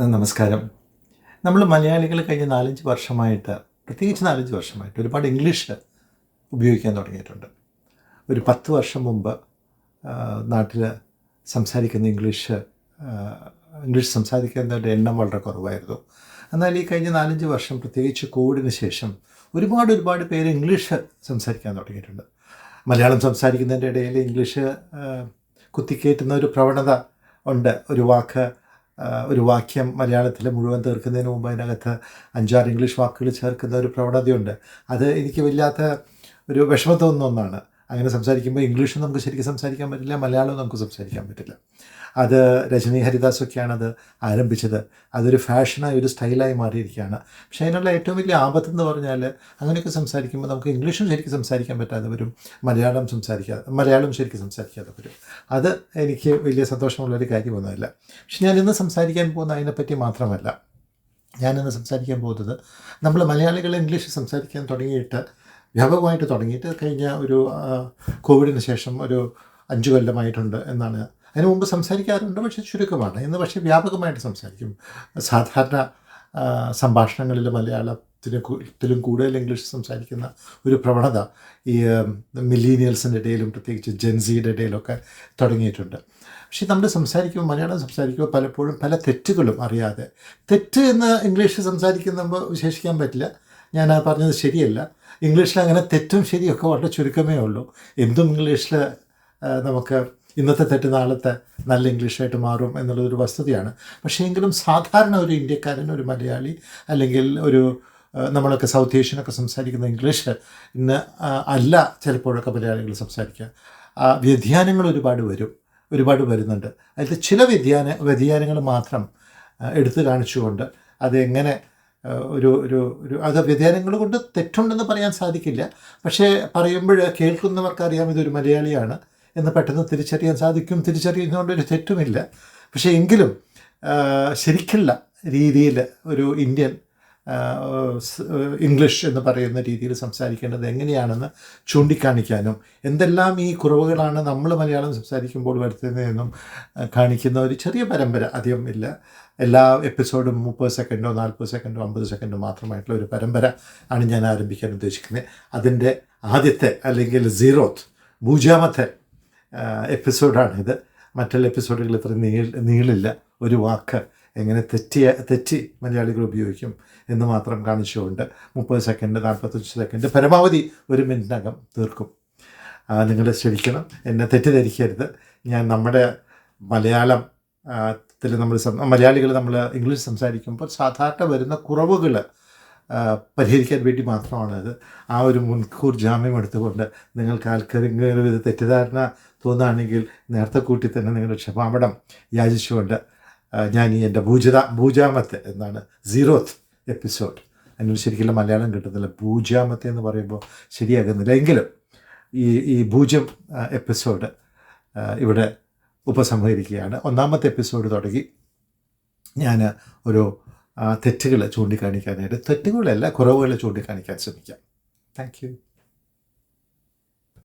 നമസ്കാരം. നമ്മൾ മലയാളികൾ കഴിഞ്ഞ 4-5 വർഷമായിട്ട്, പ്രത്യേകിച്ച് 4-5 വർഷമായിട്ട് ഒരുപാട് ഇംഗ്ലീഷ് ഉപയോഗിക്കാൻ തുടങ്ങിയിട്ടുണ്ട്. ഒരു 10 വർഷം മുമ്പ് നാട്ടിൽ സംസാരിക്കുന്ന ഇംഗ്ലീഷ് സംസാരിക്കുന്നവരുടെ എണ്ണം വളരെ കുറവായിരുന്നു. എന്നാൽ ഈ കഴിഞ്ഞ 4-5 വർഷം, പ്രത്യേകിച്ച് കോവിഡിന് ശേഷം ഒരുപാട് പേര് ഇംഗ്ലീഷ് സംസാരിക്കാൻ തുടങ്ങിയിട്ടുണ്ട്. മലയാളം സംസാരിക്കുന്നതിൻ്റെ ഇടയിൽ ഇംഗ്ലീഷ് കുത്തിക്കയറ്റുന്ന ഒരു പ്രവണത ഉണ്ട്. ഒരു വാക്യം മലയാളത്തിൽ മുഴുവൻ തീർക്കുന്നതിന് മുമ്പ് അതിനകത്ത് 5-6 ഇംഗ്ലീഷ് വാക്കുകൾ ചേർക്കുന്ന ഒരു പ്രവണതയുണ്ട്. അത് എനിക്ക് വല്ലാത്ത ഒരു വിഷമം തോന്നുന്ന ഒന്നാണ്. അങ്ങനെ സംസാരിക്കുമ്പോൾ ഇംഗ്ലീഷും നമുക്ക് ശരിക്കും സംസാരിക്കാൻ പറ്റില്ല, മലയാളവും നമുക്ക് സംസാരിക്കാൻ പറ്റില്ല. അത് രജനി ഹരിദാസൊക്കെയാണ് അത് ആരംഭിച്ചത്. അതൊരു ഫാഷനായി, ഒരു സ്റ്റൈലായി മാറിയിരിക്കുകയാണ്. പക്ഷേ അതിനുള്ള ഏറ്റവും വലിയ ആപത്തെന്ന് പറഞ്ഞാൽ, അങ്ങനെയൊക്കെ സംസാരിക്കുമ്പോൾ നമുക്ക് ഇംഗ്ലീഷും ശരിക്കും സംസാരിക്കാൻ പറ്റാതെ വരും, മലയാളം ശരിക്കും സംസാരിക്കാതെ വരും. അത് എനിക്ക് വലിയ സന്തോഷമുള്ളൊരു കാര്യമൊന്നുമില്ല. പക്ഷെ ഞാനിന്ന് സംസാരിക്കാൻ പോകുന്ന അതിനെപ്പറ്റി മാത്രമല്ല. ഞാനിന്ന് സംസാരിക്കാൻ പോകുന്നത്, നമ്മൾ മലയാളികൾ ഇംഗ്ലീഷ് സംസാരിക്കാൻ വ്യാപകമായിട്ട് തുടങ്ങിയിട്ട് കഴിഞ്ഞ ഒരു കോവിഡിന് ശേഷം ഒരു 5 കൊല്ലമായിട്ടുണ്ട് എന്നാണ്. അതിന് മുമ്പ് സംസാരിക്കാറുണ്ട്, പക്ഷേ ചുരുക്കമാണ്. ഇന്ന് പക്ഷേ വ്യാപകമായിട്ട് സംസാരിക്കും. സാധാരണ സംഭാഷണങ്ങളിൽ മലയാളത്തിലും കൂടുതൽ ഇംഗ്ലീഷ് സംസാരിക്കുന്ന ഒരു പ്രവണത ഈ മില്ലീനിയൽസിൻ്റെ ഇടയിലും പ്രത്യേകിച്ച് ജെൻസിയുടെ ഇടയിലൊക്കെ തുടങ്ങിയിട്ടുണ്ട്. പക്ഷേ നമ്മൾ മലയാളം സംസാരിക്കുമ്പോൾ പലപ്പോഴും പല തെറ്റുകളും അറിയാതെ, തെറ്റ് എന്ന് ഇംഗ്ലീഷ് സംസാരിക്കുമ്പോൾ വിശേഷിക്കാൻ പറ്റില്ല. ഞാൻ പറഞ്ഞത് ശരിയല്ല. ഇംഗ്ലീഷിൽ അങ്ങനെ തെറ്റും ശരിയൊക്കെ വളരെ ചുരുക്കമേ ഉള്ളൂ. എന്തും ഇംഗ്ലീഷിൽ നമുക്ക് ഇന്നത്തെ തെറ്റ് നാളത്തെ നല്ല ഇംഗ്ലീഷായിട്ട് മാറും എന്നുള്ളതൊരു വസ്തുതയാണ്. പക്ഷേ എങ്കിലും സാധാരണ ഒരു ഇന്ത്യക്കാരൻ, ഒരു മലയാളി, അല്ലെങ്കിൽ നമ്മളൊക്കെ സൗത്ത് ഏഷ്യനൊക്കെ സംസാരിക്കുന്ന ഇംഗ്ലീഷ് ഇന്ന് അല്ല ചിലപ്പോഴൊക്കെ മലയാളികൾ സംസാരിക്കുക. വ്യതിയാനങ്ങൾ ഒരുപാട് വരുന്നുണ്ട്. അതിൽ ചില വ്യതിയാനങ്ങൾ മാത്രം എടുത്തു കാണിച്ചുകൊണ്ട് അതെങ്ങനെ അത് വ്യതിയാനങ്ങൾ കൊണ്ട് തെറ്റുണ്ടെന്ന് പറയാൻ സാധിക്കില്ല. പക്ഷേ പറയുമ്പോൾ കേൾക്കുന്നവർക്കറിയാം ഇതൊരു മലയാളിയാണ് എന്ന് പെട്ടെന്ന് തിരിച്ചറിയാൻ സാധിക്കും. തിരിച്ചറിയുന്നതുകൊണ്ടൊരു തെറ്റുമില്ല. പക്ഷേ എങ്കിലും ശരിക്കുള്ള രീതിയിൽ ഒരു ഇന്ത്യൻ ഇംഗ്ലീഷ് എന്ന് പറയുന്ന രീതിയിൽ സംസാരിക്കേണ്ടത് എങ്ങനെയാണെന്ന് ചൂണ്ടിക്കാണിക്കാനും, എന്തെല്ലാം ഈ കുറവുകളാണ് നമ്മൾ മലയാളം സംസാരിക്കുമ്പോൾ വരുത്തുന്നതെന്നും കാണിക്കുന്ന ഒരു ചെറിയ പരമ്പര, അധികം ഇല്ല, എല്ലാ എപ്പിസോഡും 30 സെക്കൻഡോ 40 സെക്കൻഡോ 50 സെക്കൻഡോ മാത്രമായിട്ടുള്ള ഒരു പരമ്പര ആണ് ഞാൻ ആരംഭിക്കാൻ ഉദ്ദേശിക്കുന്നത്. അതിൻ്റെ ആദ്യത്തെ, അല്ലെങ്കിൽ 0th എപ്പിസോഡാണിത്. മറ്റുള്ള എപ്പിസോഡുകൾ ഇത്ര നീളില്ല. ഒരു വാക്ക് എങ്ങനെ തെറ്റി മലയാളികൾ ഉപയോഗിക്കും എന്ന് മാത്രം കാണിച്ചുകൊണ്ട് 30 സെക്കൻഡ് 45 സെക്കൻഡ് പരമാവധി 1 മിനിറ്റിനകം തീർക്കും. നിങ്ങൾ ക്ഷമിക്കണം, എന്നെ തെറ്റിദ്ധരിക്കരുത്. ഞാൻ നമ്മുടെ മലയാളികൾ നമ്മൾ ഇംഗ്ലീഷ് സംസാരിക്കുമ്പോൾ സാധാരണ വരുന്ന കുറവുകൾ പരിഹരിക്കാൻ വേണ്ടി മാത്രമാണത്. ആ ഒരു മുൻകൂർ ജാമ്യം എടുത്തുകൊണ്ട് നിങ്ങൾക്ക് ആൾക്കാരെങ്കിലും ഇത് തെറ്റിദ്ധാരണ തോന്നുകയാണെങ്കിൽ നേരത്തെ കൂട്ടി തന്നെ നിങ്ങളുടെ ക്ഷമാപണം യാചിച്ചുകൊണ്ട് ഞാൻ എൻ്റെ 0th എപ്പിസോഡ്, അതിനൊരു ശരിക്കുള്ള മലയാളം കിട്ടുന്നില്ല, 0th എന്ന് പറയുമ്പോൾ ശരിയാകുന്നില്ല, എങ്കിലും ഈ 0 എപ്പിസോഡ് ഇവിടെ ഉപസംഹരിക്കുകയാണ്. 1ാമത്തെ എപ്പിസോഡ് തുടങ്ങി ഞാൻ ഒരു തെറ്റുകൾ ചൂണ്ടിക്കാണിക്കാനായിട്ട്, തെറ്റുകളല്ല കുറവുകൾ ചൂണ്ടിക്കാണിക്കാൻ ശ്രമിക്കാം. Thank you.